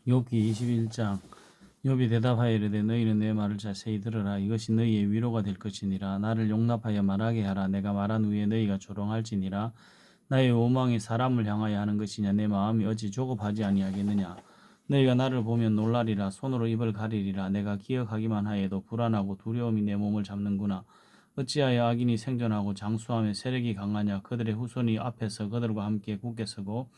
욥기 21장. 욥이 대답하여 이르되 너희는 내 말을 자세히 들으라. 이것이 너희의 위로가 될 것이니라. 나를 용납하여 말하게 하라. 내가 말한 후에 너희가 조롱할지니라. 나의 오망이 사람을 향하여 하는 것이냐. 내 마음이 어찌 조급하지 아니하겠느냐. 너희가 나를 보면 놀라리라. 손으로 입을 가리리라. 내가 기억하기만 하여도 불안하고 두려움이 내 몸을 잡는구나. 어찌하여 악인이 생존하고 장수하며 세력이 강하냐. 그들의 후손이 앞에서 그들과 함께 굳게 서고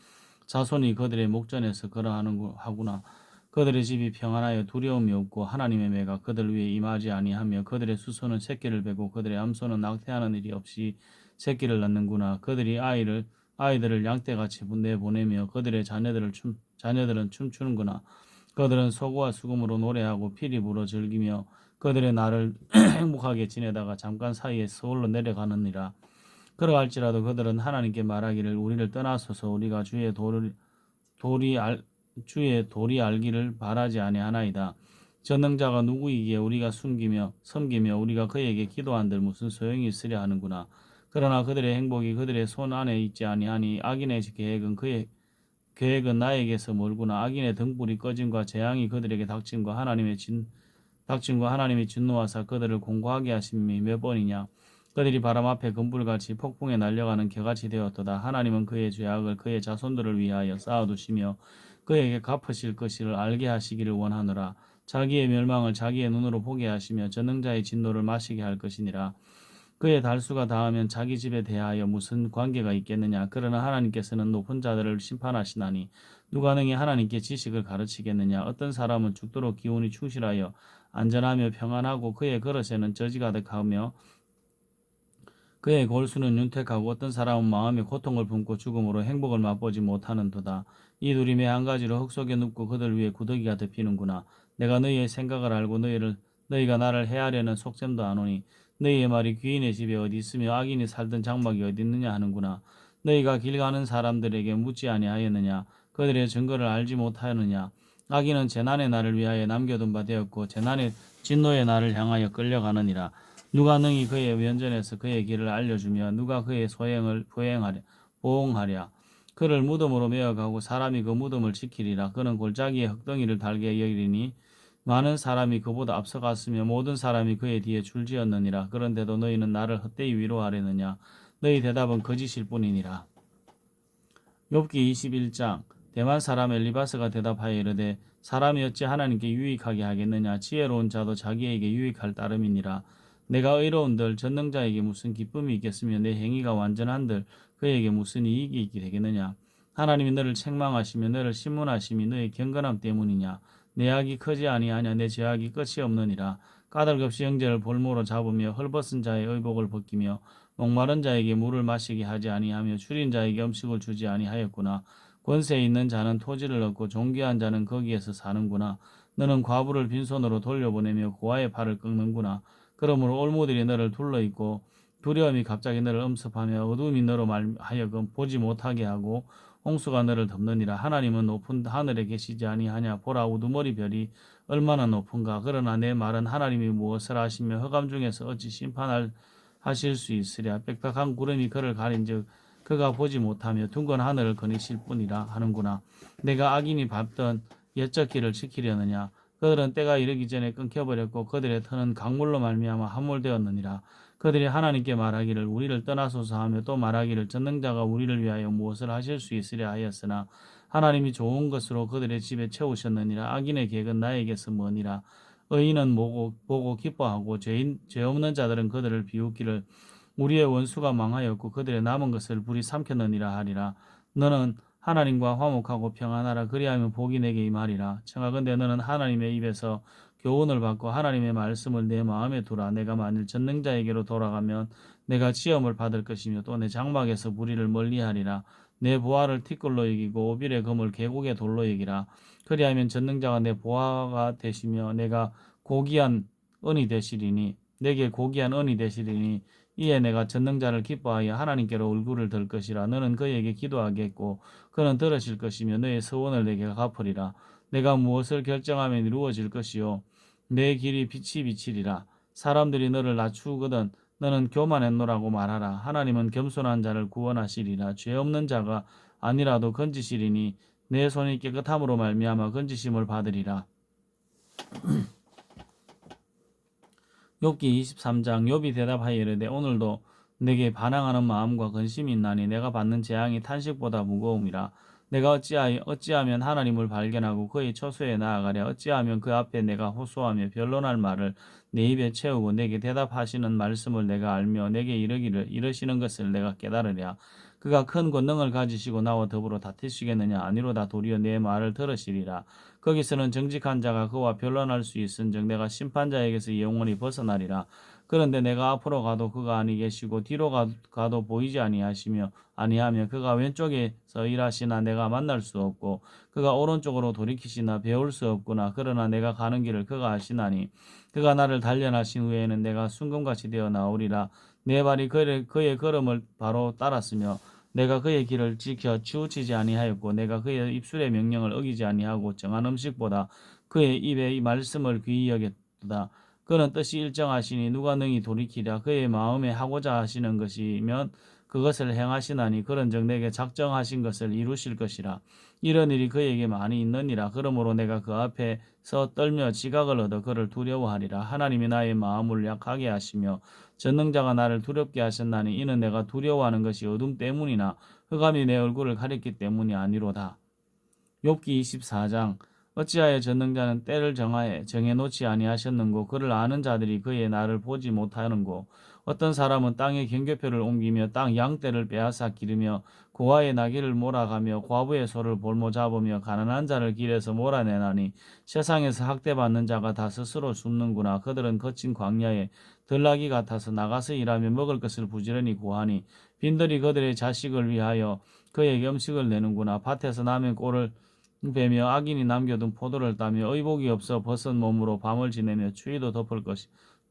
자손이 그들의 목전에서 걸어하구나. 그들의 집이 평안하여 두려움이 없고 하나님의 매가 그들 위에 임하지 아니하며 그들의 수소는 새끼를 베고 그들의 암소는 낙태하는 일이 없이 새끼를 낳는구나. 그들이 아이들을 양떼같이 내보내며 그들의 자녀들은 춤추는구나. 그들은 소고와 수금으로 노래하고 피리 불어 즐기며 그들의 날을 행복하게 지내다가 잠깐 사이에 서울로 내려가느니라. 그러할지라도 그들은 하나님께 말하기를 우리를 떠나소서. 우리가 주의 도리 알기를 바라지 아니하나이다. 전능자가 누구이기에 우리가 섬기며 우리가 그에게 기도한들 무슨 소용이 있으랴 하는구나. 그러나 그들의 행복이 그들의 손 안에 있지 아니하니 악인의 계획은 나에게서 멀구나. 악인의 등불이 꺼짐과 재앙이 그들에게 닥침과 하나님이 진노하사 그들을 공고하게 하심이 몇 번이냐. 그들이 바람 앞에 금불같이 폭풍에 날려가는 개같이 되었도다. 하나님은 그의 죄악을 그의 자손들을 위하여 쌓아두시며 그에게 갚으실 것을 알게 하시기를 원하노라. 자기의 멸망을 자기의 눈으로 보게 하시며 전능자의 진노를 마시게 할 것이니라. 그의 달수가 닿으면 자기 집에 대하여 무슨 관계가 있겠느냐. 그러나 하나님께서는 높은 자들을 심판하시나니 누가 능히 하나님께 지식을 가르치겠느냐. 어떤 사람은 죽도록 기운이 충실하여 안전하며 평안하고 그의 그릇에는 젖이 가득하며 그의 골수는 윤택하고 어떤 사람은 마음에 고통을 품고 죽음으로 행복을 맛보지 못하는도다. 이 둘이 매 한 가지로 흙 속에 눕고 그들 위에 구더기가 덮이는구나. 내가 너희의 생각을 알고 너희가 나를 해하려는 속셈도 아노니 너희의 말이 귀인의 집에 어디 있으며 악인이 살던 장막이 어디 있느냐 하는구나. 너희가 길 가는 사람들에게 묻지 아니하였느냐. 그들의 증거를 알지 못하였느냐. 악인은 재난의 날을 위하여 남겨둔 바 되었고 재난의 진노의 날을 향하여 끌려가느니라. 누가 능히 그의 면전에서 그의 길을 알려주며 누가 그의 소행을 보응하랴. 그를 무덤으로 메어가고 사람이 그 무덤을 지키리라. 그는 골짜기에 흙덩이를 달게 여기리니 많은 사람이 그보다 앞서갔으며 모든 사람이 그의 뒤에 줄지었느니라. 그런데도 너희는 나를 헛되이 위로하려느냐. 너희 대답은 거짓일 뿐이니라. 욥기 21장. 대만 사람 엘리바스가 대답하여 이르되 사람이 어찌 하나님께 유익하게 하겠느냐. 지혜로운 자도 자기에게 유익할 따름이니라. 내가 의로운들 전능자에게 무슨 기쁨이 있겠으며 내 행위가 완전한들 그에게 무슨 이익이 있게 되겠느냐. 하나님이 너를 책망하시며 너를 신문하심이 너의 경건함 때문이냐. 내 악이 크지 아니하냐. 내 죄악이 끝이 없느니라. 까닭없이 형제를 볼모로 잡으며 헐벗은 자의 의복을 벗기며 목마른 자에게 물을 마시게 하지 아니하며 줄인 자에게 음식을 주지 아니하였구나. 권세 있는 자는 토지를 얻고 존귀한 자는 거기에서 사는구나. 너는 과부를 빈손으로 돌려보내며 고아의 팔을 꺾는구나. 그러므로 올무들이 너를 둘러있고 두려움이 갑자기 너를 엄습하며 어둠이 너로 하여금 보지 못하게 하고 홍수가 너를 덮느니라. 하나님은 높은 하늘에 계시지 아니하냐. 보라 우두머리 별이 얼마나 높은가. 그러나 내 말은 하나님이 무엇을 하시며 흑암 중에서 어찌 심판하실 수 있으랴. 빽빽한 구름이 그를 가린즉 그가 보지 못하며 둥근 하늘을 거니실 뿐이라 하는구나. 내가 악인이 밟던 옛적 길을 지키려느냐. 그들은 때가 이르기 전에 끊겨버렸고 그들의 터는 강물로 말미암아 함몰되었느니라. 그들이 하나님께 말하기를 우리를 떠나소서 하며 또 말하기를 전능자가 우리를 위하여 무엇을 하실 수 있으랴 하였으나 하나님이 좋은 것으로 그들의 집에 채우셨느니라. 악인의 계획은 나에게서 머니라. 의인은 보고 기뻐하고 죄 없는 자들은 그들을 비웃기를 우리의 원수가 망하였고 그들의 남은 것을 불이 삼켰느니라 하리라. 너는 하나님과 화목하고 평안하라. 그리하면 복이 내게 임하리라. 청하건대 너는 하나님의 입에서 교훈을 받고 하나님의 말씀을 내 마음에 두라. 내가 만일 전능자에게로 돌아가면 내가 지엄을 받을 것이며 또 내 장막에서 불의를 멀리하리라. 내 보화를 티끌로 여기고 오빌의 금을 계곡의 돌로 여기라. 그리하면 전능자가 내 보화가 되시며 내게 고귀한 은이 되시리니 이에 내가 전능자를 기뻐하여 하나님께로 얼굴을 들 것이라. 너는 그에게 기도하겠고 그는 들으실 것이며 너의 서원을 내게 갚으리라. 내가 무엇을 결정하면 이루어질 것이요 내 길이 빛이 비치리라. 사람들이 너를 낮추거든 너는 교만했노라고 말하라. 하나님은 겸손한 자를 구원하시리라. 죄 없는 자가 아니라도 건지시리니 내 손이 깨끗함으로 말미암아 건지심을 받으리라. 욥기 23장. 욥이 대답하여 이르되 오늘도 내게 반항하는 마음과 근심이 있나니 내가 받는 재앙이 탄식보다 무거움이라. 내가 어찌하면 하나님을 발견하고 그의 처소에 나아가랴. 어찌하면 그 앞에 내가 호소하며 변론할 말을 내 입에 채우고 내게 대답하시는 말씀을 내가 알며 내게 이르기를 이르시는 것을 내가 깨달으랴. 그가 큰 권능을 가지시고 나와 더불어 다투시겠느냐. 아니로다. 도리어 내 말을 들으시리라. 거기서는 정직한 자가 그와 변론할 수 있은즉 내가 심판자에게서 영원히 벗어나리라. 그런데 내가 앞으로 가도 그가 아니 계시고 뒤로 가도 보이지 아니하며 그가 왼쪽에서 일하시나 내가 만날 수 없고 그가 오른쪽으로 돌이키시나 배울 수 없구나. 그러나 내가 가는 길을 그가 아시나니 그가 나를 단련하신 후에는 내가 순금같이 되어 나오리라. 내 발이 그의 걸음을 바로 따랐으며 내가 그의 길을 지켜 치우치지 아니하였고 내가 그의 입술의 명령을 어기지 아니하고 정한 음식보다 그의 입의 말씀을 귀히 여겼도다. 그는 뜻이 일정하시니 누가 능히 돌이키랴. 그의 마음에 하고자 하시는 것이면 그것을 행하시나니 그런즉 내게 작정하신 것을 이루실 것이라. 이런 일이 그에게 많이 있느니라. 그러므로 내가 그 앞에서 떨며 지각을 얻어 그를 두려워하리라. 하나님이 나의 마음을 약하게 하시며 전능자가 나를 두렵게 하셨나니 이는 내가 두려워하는 것이 어둠 때문이나 흑암이 내 얼굴을 가렸기 때문이 아니로다. 욥기 24장. 어찌하여 전능자는 때를 정해놓지 아니하셨는고 그를 아는 자들이 그의 날을 보지 못하는고 어떤 사람은 땅에 경계표를 옮기며 땅 양떼를 빼앗아 기르며 고아의 나귀를 몰아가며 과부의 소를 볼모 잡으며 가난한 자를 길에서 몰아내나니 세상에서 학대받는 자가 다 스스로 숨는구나. 그들은 거친 광야에 들나귀 같아서 나가서 일하며 먹을 것을 부지런히 구하니 빈들이 그들의 자식을 위하여 그에게 음식을 내는구나. 밭에서 남의 꼴을 베며 악인이 남겨둔 포도를 따며 의복이 없어 벗은 몸으로 밤을 지내며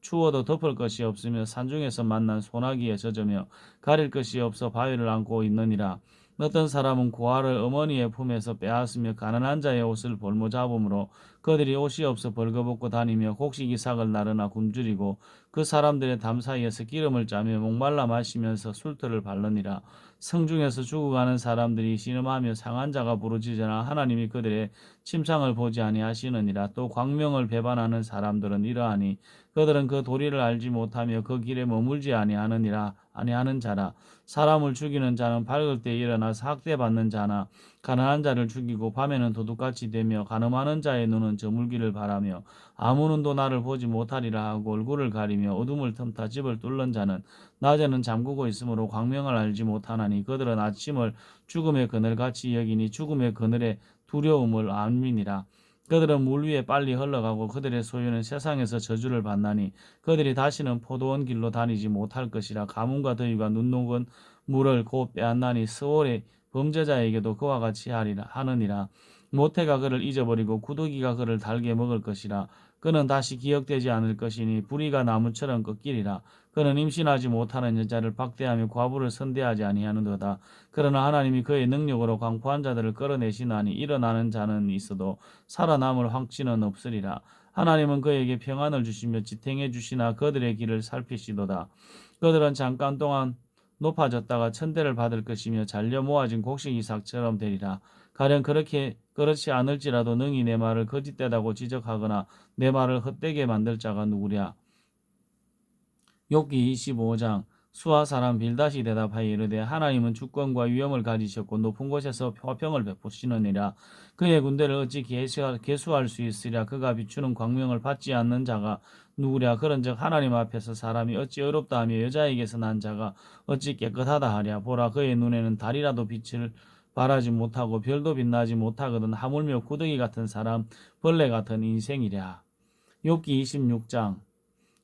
추워도 덮을 것이 없으며 산중에서 만난 소나기에 젖으며 가릴 것이 없어 바위를 안고 있느니라. 어떤 사람은 고아를 어머니의 품에서 빼앗으며 가난한 자의 옷을 볼모 잡음으로 그들이 옷이 없어 벌거벗고 다니며 곡식이 삭을 나르나 굶주리고 그 사람들의 담 사이에서 기름을 짜며 목말라 마시면서 술터를 바르니라. 성중에서 죽어가는 사람들이 신음하며 상한 자가 부르짖으나 하나님이 그들의 침상을 보지 아니하시느니라. 또 광명을 배반하는 사람들은 이러하니 그들은 그 도리를 알지 못하며 그 길에 머물지 아니하는 자라. 사람을 죽이는 자는 밝을 때 일어나서 학대받는 자나 가난한 자를 죽이고 밤에는 도둑같이 되며 간음하는 자의 눈은 저물기를 바라며 아무 눈도 나를 보지 못하리라 하고 얼굴을 가리며 어둠을 틈타 집을 뚫는 자는 낮에는 잠그고 있으므로 광명을 알지 못하나니 그들은 아침을 죽음의 그늘같이 여기니 죽음의 그늘의 두려움을 안미니라. 그들은 물 위에 빨리 흘러가고 그들의 소유는 세상에서 저주를 받나니 그들이 다시는 포도원 길로 다니지 못할 것이라. 가뭄과 더위가 눈 녹은 물을 곧 빼앗나니 스올의 범죄자에게도 그와 같이 하느니라. 모태가 그를 잊어버리고 구더기가 그를 달게 먹을 것이라. 그는 다시 기억되지 않을 것이니 불의가 나무처럼 꺾이리라. 그는 임신하지 못하는 여자를 박대하며 과부를 선대하지 아니하는도다. 그러나 하나님이 그의 능력으로 강포한 자들을 끌어내시나니 일어나는 자는 있어도 살아남을 확신은 없으리라. 하나님은 그에게 평안을 주시며 지탱해 주시나 그들의 길을 살피시도다. 그들은 잠깐 동안 높아졌다가 천대를 받을 것이며 잘려 모아진 곡식 이삭처럼 되리라. 가령 그렇지 않을지라도 능히 내 말을 거짓되다고 지적하거나 내 말을 헛되게 만들 자가 누구랴. 욥기 25장. 수아 사람 빌닷이 대답하여 이르되 하나님은 주권과 위엄을 가지셨고 높은 곳에서 화평을 베푸시느니라. 그의 군대를 어찌 계수할 수 있으랴. 그가 비추는 광명을 받지 않는 자가 누구랴. 그런즉 하나님 앞에서 사람이 어찌 어렵다 하며 여자에게서 난 자가 어찌 깨끗하다 하랴. 보라, 그의 눈에는 달이라도 빛을 발하지 못하고 별도 빛나지 못하거든 하물며 구더기 같은 사람, 벌레 같은 인생이랴. 욥기 26장.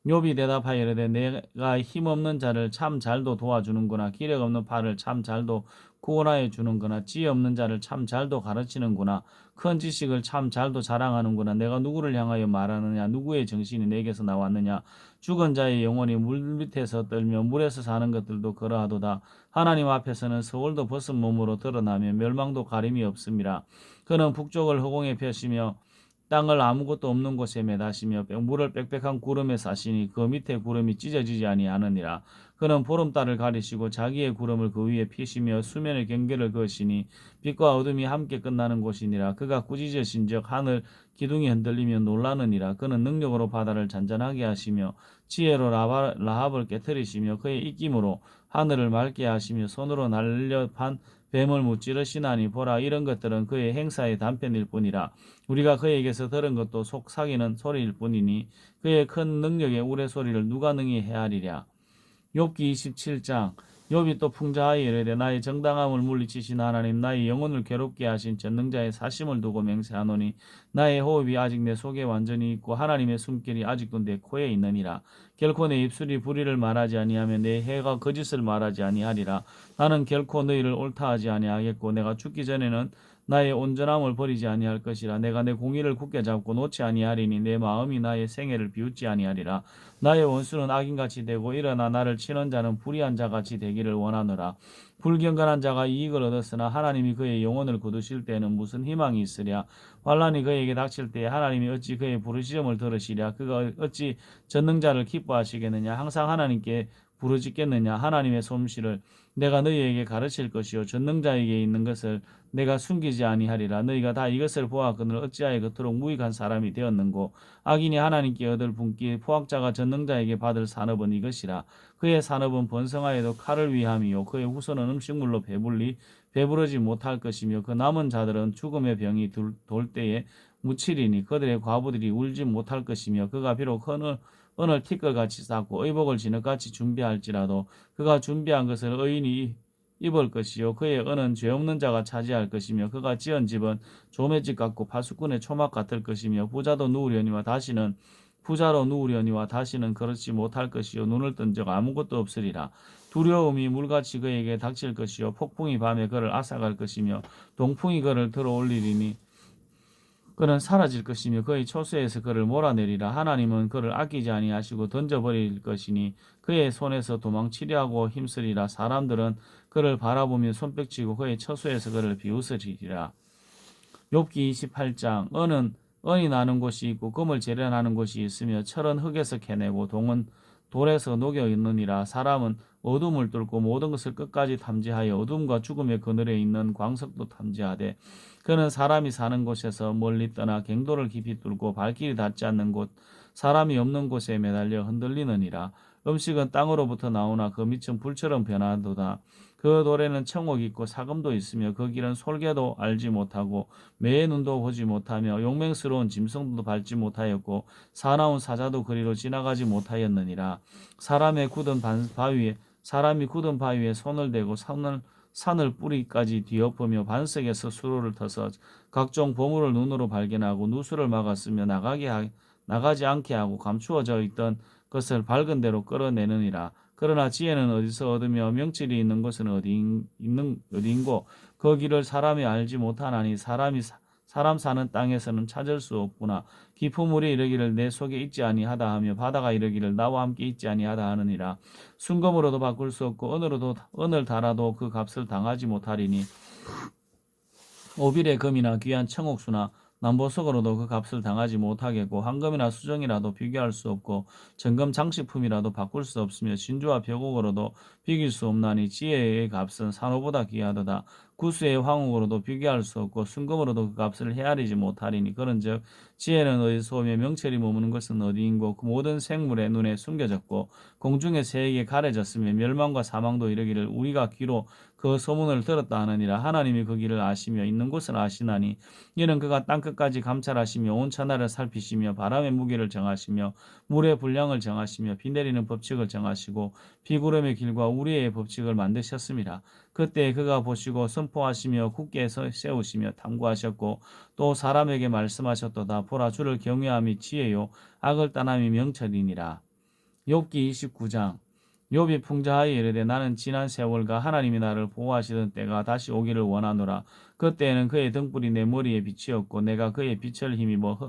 욥이 대답하여 이르되 내가 힘없는 자를 참 잘도 도와주는구나. 기력 없는 팔을 참 잘도 구원하여 주는구나. 지혜 없는 자를 참 잘도 가르치는구나. 큰 지식을 참 잘도 자랑하는구나. 내가 누구를 향하여 말하느냐. 누구의 정신이 내게서 나왔느냐. 죽은 자의 영혼이 물 밑에서 떨며 물에서 사는 것들도 그러하도다. 하나님 앞에서는 서울도 벗은 몸으로 드러나며 멸망도 가림이 없음이라. 그는 북쪽을 허공에 펴시며 땅을 아무것도 없는 곳에 매다시며 물을 빽빽한 구름에 사시니 그 밑에 구름이 찢어지지 아니하느니라. 그는 보름달을 가리시고 자기의 구름을 그 위에 피시며 수면의 경계를 그으시니 빛과 어둠이 함께 끝나는 곳이니라. 그가 꾸짖으신즉 하늘 기둥이 흔들리며 놀라느니라. 그는 능력으로 바다를 잔잔하게 하시며 지혜로 라합을 깨뜨리시며 그의 입김으로 하늘을 맑게 하시며 손으로 날려판 뱀을 무찌르시나니 보라 이런 것들은 그의 행사의 단편일 뿐이라. 우리가 그에게서 들은 것도 속삭이는 소리일 뿐이니 그의 큰 능력의 우레소리를 누가 능히 헤아리랴. 욥기 27장. 욥이 또 풍자하여 이르되 나의 정당함을 물리치신 하나님 나의 영혼을 괴롭게 하신 전능자의 사심을 두고 맹세하노니 나의 호흡이 아직 내 속에 완전히 있고 하나님의 숨결이 아직도 내 코에 있느니라. 결코 내 입술이 불의를 말하지 아니하며 내 혀가 거짓을 말하지 아니하리라. 나는 결코 너희를 옳다하지 아니하겠고 내가 죽기 전에는 나의 온전함을 버리지 아니할 것이라. 내가 내 공의를 굳게 잡고 놓지 아니하리니 내 마음이 나의 생애를 비웃지 아니하리라. 나의 원수는 악인같이 되고 일어나 나를 치는 자는 불의한 자같이 되기를 원하노라. 불경건한 자가 이익을 얻었으나 하나님이 그의 영혼을 거두실 때에는 무슨 희망이 있으랴. 환난이 그에게 닥칠 때에 하나님이 어찌 그의 부르짖음을 들으시랴. 그가 어찌 전능자를 기뻐하시겠느냐. 항상 하나님께 부르짖겠느냐. 하나님의 솜씨를 내가 너희에게 가르칠 것이요 전능자에게 있는 것을 내가 숨기지 아니하리라. 너희가 다 이것을 보았거늘 어찌하여 그토록 무익한 사람이 되었는고. 악인이 하나님께 얻을 분기 포악자가 전능자에게 받을 산업은 이것이라. 그의 산업은 번성하여도 칼을 위함이요 그의 후손은 음식물로 배부르지 못할 것이며 그 남은 자들은 죽음의 병이 돌 때에 묻히리니 그들의 과부들이 울지 못할 것이며 그가 비록 언을 티끌같이 쌓고 의복을 진흙같이 준비할지라도 그가 준비한 것을 의인이 입을 것이요 그의 은은 죄 없는 자가 차지할 것이며 그가 지은 집은 조매집 같고 파수꾼의 초막 같을 것이며 부자로 누우려니와 다시는 그렇지 못할 것이요 눈을 뜬 적 아무것도 없으리라. 두려움이 물같이 그에게 닥칠 것이요 폭풍이 밤에 그를 앗아갈 것이며 동풍이 그를 들어올리리니 그는 사라질 것이며 그의 초수에서 그를 몰아내리라. 하나님은 그를 아끼지 아니하시고 던져버릴 것이니 그의 손에서 도망치려 하고 힘쓰리라. 사람들은 그를 바라보며 손뼉치고 그의 처소에서 그를 비웃으리라. 욥기 28장. 은이 나는 곳이 있고 금을 재련하는 곳이 있으며 철은 흙에서 캐내고 동은 돌에서 녹여 있느니라. 사람은 어둠을 뚫고 모든 것을 끝까지 탐지하여 어둠과 죽음의 그늘에 있는 광석도 탐지하되 그는 사람이 사는 곳에서 멀리 떠나 갱도를 깊이 뚫고 발길이 닿지 않는 곳 사람이 없는 곳에 매달려 흔들리느니라. 음식은 땅으로부터 나오나 그 밑은 불처럼 변하도다. 그 돌에는 청옥이 있고 사금도 있으며 그 길은 솔개도 알지 못하고 매의 눈도 보지 못하며 용맹스러운 짐승도 밟지 못하였고 사나운 사자도 그리로 지나가지 못하였느니라. 사람이 굳은 바위에 손을 대고 산을 뿌리까지 뒤엎으며 반석에서 수로를 터서 각종 보물을 눈으로 발견하고 누수를 막았으며 나가지 않게 하고 감추어져 있던 것을 밝은 대로 끌어내느니라. 그러나 지혜는 어디서 얻으며 명철이 있는 곳은 어디인고 그 길을 사람이 알지 못하나니 사람 사는 땅에서는 찾을 수 없구나. 깊은 물이 이르기를 내 속에 있지 아니하다 하며 바다가 이르기를 나와 함께 있지 아니하다 하느니라. 순금으로도 바꿀 수 없고 은을 달아도 그 값을 당하지 못하리니 오빌의 금이나 귀한 청옥수나 남보석으로도 그 값을 당하지 못하겠고 황금이나 수정이라도 비교할 수 없고 정금 장식품이라도 바꿀 수 없으며 진주와 벽옥으로도 비길 수 없나니 지혜의 값은 산호보다 귀하도다. 구수의 황옥으로도 비교할 수 없고 순금으로도 그 값을 헤아리지 못하리니 그런즉 지혜는 어디서 오며 명철이 머무는 것은 어디인고 그 모든 생물의 눈에 숨겨졌고 공중의 새에게 가려졌으며 멸망과 사망도 이르기를 우리가 귀로 그 소문을 들었다 하느니라. 하나님이 그 길을 아시며 있는 곳을 아시나니 이는 그가 땅끝까지 감찰하시며 온 천하를 살피시며 바람의 무게를 정하시며 물의 분량을 정하시며 비 내리는 법칙을 정하시고 비구름의 길과 우리의 법칙을 만드셨습니다. 그때 그가 보시고 선포하시며 굳게 세우시며 탐구하셨고 또 사람에게 말씀하셨도다. 보라 주를 경외함이 지혜요 악을 떠남이 명철이니라. 욥기 29장. 욥이 풍자하여 이르되 나는 지난 세월과 하나님이 나를 보호하시던 때가 다시 오기를 원하노라. 그때에는 그의 등불이 내 머리에 빛이었고 내가 그의 빛을 힘입어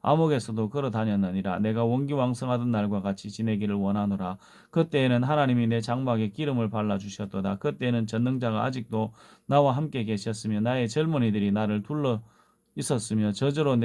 암흑에서도 걸어 다녔느니라. 내가 원기왕성하던 날과 같이 지내기를 원하노라. 그때에는 하나님이 내 장막에 기름을 발라주셨도다. 그때에는 전능자가 아직도 나와 함께 계셨으며 나의 젊은이들이 나를 둘러 있었으며 저절로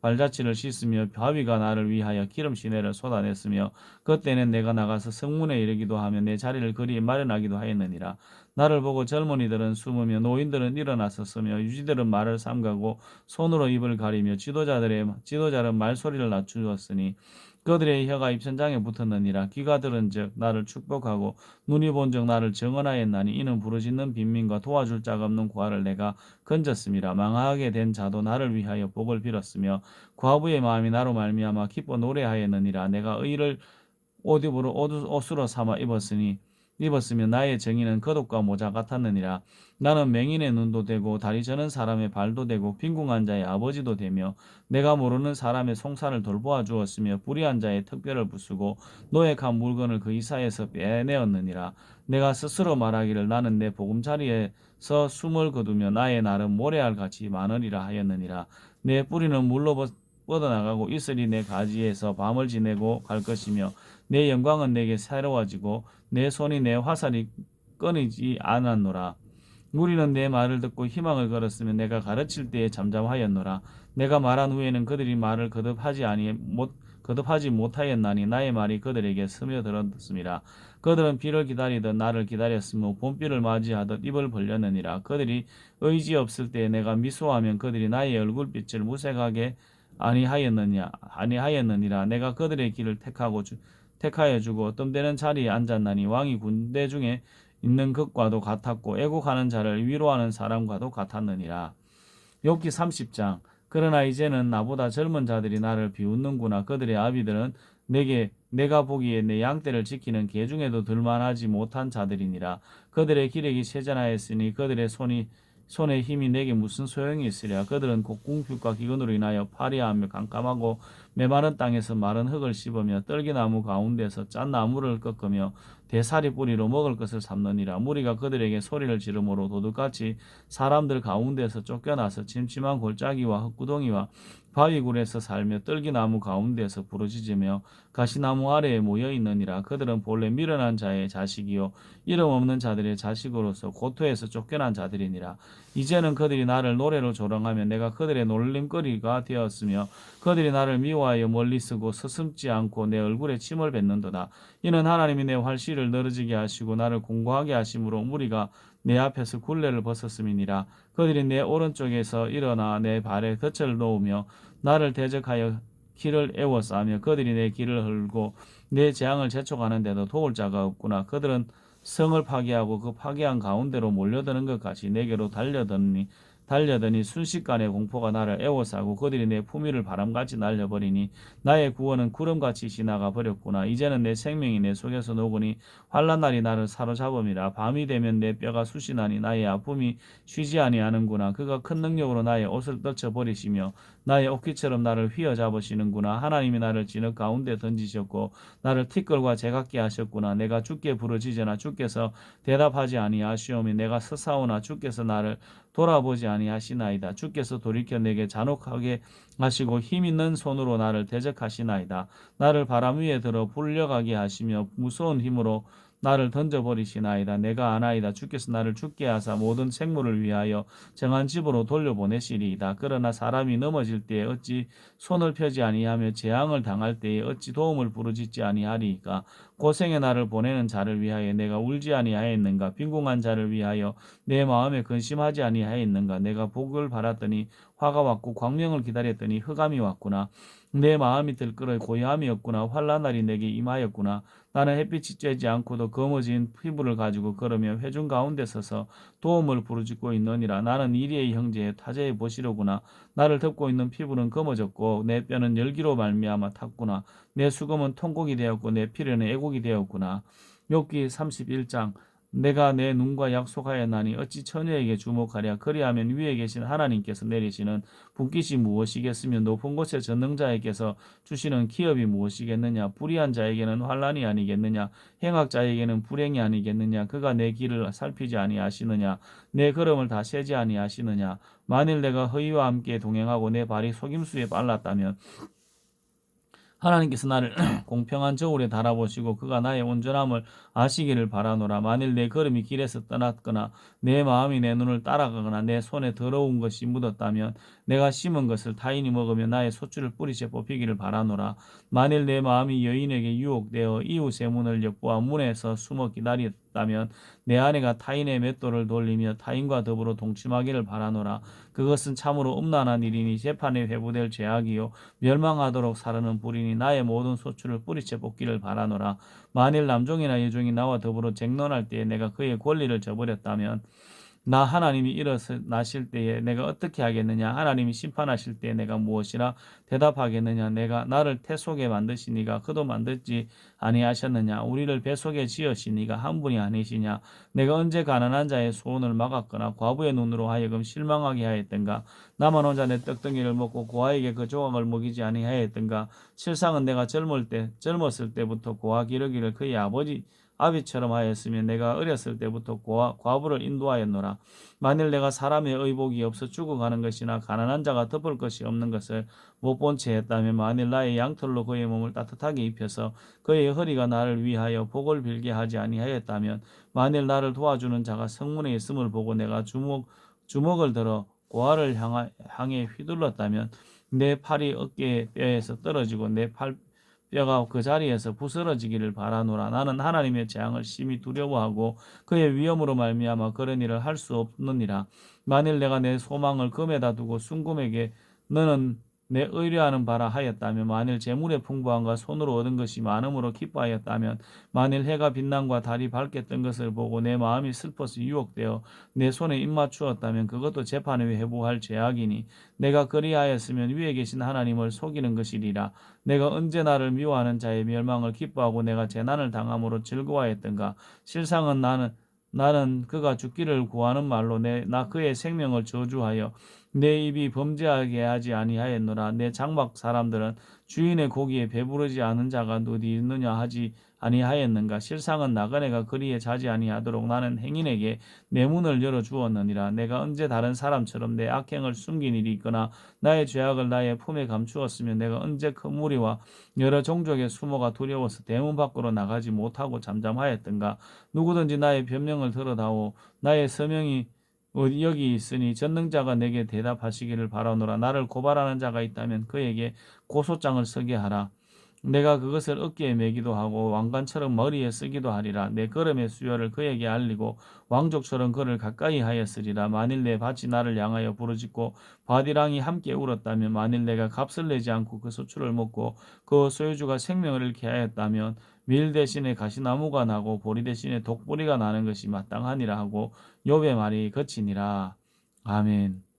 발자취를 씻으며 바위가 나를 위하여 기름 시내를 쏟아냈으며 그때는 내가 나가서 성문에 이르기도 하며 내 자리를 그리 마련하기도 하였느니라. 나를 보고 젊은이들은 숨으며 노인들은 일어났었으며 유지들은 말을 삼가고 손으로 입을 가리며 지도자는 말소리를 낮추었으니 그들의 혀가 입천장에 붙었느니라. 귀가 들은즉 나를 축복하고 눈이 본즉 나를 정언하였나니 이는 부르짖는 빈민과 도와줄 자가 없는 고아를 내가 건졌음이라. 망하게 된 자도 나를 위하여 복을 빌었으며 과부의 마음이 나로 말미암아 기뻐 노래하였느니라. 내가 의를 옷으로 삼아 입었으며 나의 정의는 겉옷과 모자 같았느니라. 나는 맹인의 눈도 되고 다리 저는 사람의 발도 되고 빈궁한 자의 아버지도 되며 내가 모르는 사람의 송사를 돌보아 주었으며 불의한 자의 특별을 부수고 노획한 물건을 그 이사에서 빼내었느니라. 내가 스스로 말하기를 나는 내 보금자리에서 숨을 거두며 나의 날은 모래알 같이 많으리라 하였느니라. 내 뿌리는 물로 뻗어나가고 이슬이 내 가지에서 밤을 지내고 갈 것이며 내 영광은 내게 새로워지고 내 손이 내 화살이 끊이지 않았노라. 우리는 내 말을 듣고 희망을 걸었으며 내가 가르칠 때에 잠잠하였노라. 내가 말한 후에는 그들이 말을 거듭하지 못하였나니 나의 말이 그들에게 스며들었습니다. 그들은 비를 기다리듯 나를 기다렸으며 봄비를 맞이하듯 입을 벌렸느니라. 그들이 의지 없을 때에 내가 미소하면 그들이 나의 얼굴빛을 무색하게 아니하였느니라. 내가 그들의 길을 택하여 주고 어떤 때는 자리에 앉았나니 왕이 군대 중에 있는 것과도 같았고 애국하는 자를 위로하는 사람과도 같았느니라. 욥기 30장. 그러나 이제는 나보다 젊은 자들이 나를 비웃는구나. 그들의 아비들은 내가 보기에 내 양떼를 지키는 개 중에도 들만하지 못한 자들이니라. 그들의 기력이 쇠잔하였으니 그들의 손의 힘이 내게 무슨 소용이 있으랴. 그들은 곡궁핍과 기근으로 인하여 파리하며 깜깜하고 메마른 땅에서 마른 흙을 씹으며 떨기나무 가운데서 짠 나무를 꺾으며 대사리 뿌리로 먹을 것을 삼느니라. 무리가 그들에게 소리를 지르므로 도둑같이 사람들 가운데서 쫓겨나서 침침한 골짜기와 흙구덩이와 바위굴에서 살며 떨기나무 가운데서 부르짖으며 가시나무 아래에 모여 있느니라. 그들은 본래 미련한 자의 자식이요 이름 없는 자들의 자식으로서 고토에서 쫓겨난 자들이니라. 이제는 그들이 나를 노래로 조롱하며 내가 그들의 놀림거리가 되었으며 그들이 나를 미워하여 멀리 쓰고 서슴지 않고 내 얼굴에 침을 뱉는도다. 이는 하나님이 내 활시를 늘어지게 하시고 나를 공고하게 하심으로 무리가 내 앞에서 굴레를 벗었음이니라. 그들이 내 오른쪽에서 일어나 내 발에 덫을 놓으며 나를 대적하여 길을 에워싸며 그들이 내 길을 헐고 내 재앙을 재촉하는데도 도울 자가 없구나. 그들은 성을 파괴하고 그 파괴한 가운데로 몰려드는 것 같이 내게로 달려더니 순식간에 공포가 나를 에워싸고 그들이 내 품위를 바람같이 날려버리니 나의 구원은 구름같이 지나가 버렸구나. 이제는 내 생명이 내 속에서 녹으니 환난 날이 나를 사로잡음이라. 밤이 되면 내 뼈가 쑤시나니 나의 아픔이 쉬지 아니하는구나. 그가 큰 능력으로 나의 옷을 떨쳐버리시며 나의 옷깃처럼 나를 휘어잡으시는구나. 하나님이 나를 진흙 가운데 던지셨고 나를 티끌과 제각게 하셨구나. 내가 주께 부르짖으나 주께서 대답하지 아니하시오며 내가 서사오나 주께서 나를 돌아보지 아니하시나이다. 주께서 돌이켜 내게 잔혹하게 하시고 힘있는 손으로 나를 대적하시나이다. 나를 바람 위에 들어 불려가게 하시며 무서운 힘으로 나를 던져버리시나이다. 내가 아나이다. 주께서 나를 죽게 하사 모든 생물을 위하여 정한 집으로 돌려보내시리이다. 그러나 사람이 넘어질 때에 어찌 손을 펴지 아니하며 재앙을 당할 때에 어찌 도움을 부르짖지 아니하리이까. 고생의 날을 보내는 자를 위하여 내가 울지 아니하였는가. 빈궁한 자를 위하여 내 마음에 근심하지 아니하였는가. 내가 복을 바랐더니 화가 왔고 광명을 기다렸더니 흑암이 왔구나. 내 마음이 들끓어 고요함이 없구나. 환난 날이 내게 임하였구나. 나는 햇빛이 쬐지 않고도 검어진 피부를 가지고 걸으며 회중 가운데 서서 도움을 부르짖고 있느니라. 나는 이리의 형제의 타제의 보시로구나. 나를 덮고 있는 피부는 검어졌고 내 뼈는 열기로 말미암아 탔구나. 내 수금은 통곡이 되었고 내 피로는 애곡이 되었구나. 욥기 31장. 내가 내 눈과 약속하였나니 어찌 처녀에게 주목하랴. 그리하면 위에 계신 하나님께서 내리시는 분깃이 무엇이겠으며 높은 곳에 전능자에게서 주시는 기업이 무엇이겠느냐. 불의한 자에게는 환난이 아니겠느냐. 행악자에게는 불행이 아니겠느냐. 그가 내 길을 살피지 아니하시느냐. 내 걸음을 다 세지 아니하시느냐. 만일 내가 허위와 함께 동행하고 내 발이 속임수에 빨랐다면 하나님께서 나를 공평한 저울에 달아보시고 그가 나의 온전함을 아시기를 바라노라. 만일 내 걸음이 길에서 떠났거나 내 마음이 내 눈을 따라가거나 내 손에 더러운 것이 묻었다면 내가 심은 것을 타인이 먹으며 나의 소출을 뿌리째 뽑히기를 바라노라. 만일 내 마음이 여인에게 유혹되어 이웃의 문을 엿보아 문에서 숨어 기다렸다면 내 아내가 타인의 맷돌을 돌리며 타인과 더불어 동침하기를 바라노라. 그것은 참으로 음란한 일이니 재판에 회부될 죄악이요 멸망하도록 사르는 불이니 나의 모든 소출을 뿌리째 뽑기를 바라노라. 만일 남종이나 여종이 나와 더불어 쟁론할 때에 내가 그의 권리를 저버렸다면 나 하나님이 일어나실 때에 내가 어떻게 하겠느냐? 하나님이 심판하실 때에 내가 무엇이라 대답하겠느냐? 내가 나를 태 속에 만드시니가 그도 만들지 아니하셨느냐? 우리를 배 속에 지으시니가 한 분이 아니시냐? 내가 언제 가난한 자의 소원을 막았거나 과부의 눈으로 하여금 실망하게 하였던가? 나만 혼자 내 떡덩이를 먹고 고아에게 그 조각을 먹이지 아니하였던가? 실상은 내가 젊었을 때부터 고아 기르기를 그의 아비처럼 하였으며 내가 어렸을 때부터 과부를 인도하였노라. 만일 내가 사람의 의복이 없어 죽어가는 것이나 가난한 자가 덮을 것이 없는 것을 못 본 채 했다면 만일 나의 양털로 그의 몸을 따뜻하게 입혀서 그의 허리가 나를 위하여 복을 빌게 하지 아니하였다면 만일 나를 도와주는 자가 성문에 있음을 보고 내가 주먹을 들어 고아를 향해 휘둘렀다면 내 팔이 어깨 뼈에서 떨어지고 내 뼈가 그 자리에서 부스러지기를 바라노라. 나는 하나님의 재앙을 심히 두려워하고 그의 위엄으로 말미암아 그런 일을 할 수 없느니라. 만일 내가 내 소망을 금에다 두고 순금에게 너는 내 의뢰하는 바라 하였다면 만일 재물의 풍부함과 손으로 얻은 것이 많음으로 기뻐하였다면 만일 해가 빛남과 달이 밝게 뜬 것을 보고 내 마음이 슬퍼서 유혹되어 내 손에 입맞추었다면 그것도 재판에 회부할 죄악이니 내가 그리하였으면 위에 계신 하나님을 속이는 것이리라. 내가 언제 나를 미워하는 자의 멸망을 기뻐하고 내가 재난을 당함으로 즐거워했던가? 실상은 나는 그가 죽기를 구하는 말로 나 그의 생명을 저주하여 내 입이 범죄하게 하지 아니하였노라. 내 장막 사람들은 주인의 고기에 배부르지 않은 자가 어디 있느냐 하지 아니하였는가? 실상은 나그네가 거리에 자지 아니하도록 나는 행인에게 내 문을 열어 주었느니라. 내가 언제 다른 사람처럼 내 악행을 숨긴 일이 있거나 나의 죄악을 나의 품에 감추었으며 내가 언제 큰 무리와 여러 종족의 수모가 두려워서 대문 밖으로 나가지 못하고 잠잠하였던가? 누구든지 나의 변명을 들어다오. 나의 서명이 여기 있으니 전능자가 내게 대답하시기를 바라노라. 나를 고발하는 자가 있다면 그에게 고소장을 쓰게 하라. 내가 그것을 어깨에 매기도 하고 왕관처럼 머리에 쓰기도 하리라. 내 걸음의 수요를 그에게 알리고 왕족처럼 그를 가까이 하였으리라. 만일 내 밭이 나를 향하여 부르짖고 바디랑이 함께 울었다면 만일 내가 값을 내지 않고 그 소출을 먹고 그 소유주가 생명을 잃게 하였다면 밀 대신에 가시나무가 나고 보리 대신에 독보리가 나는 것이 마땅하니라 하고 욥의 말이 그치니라. 아멘.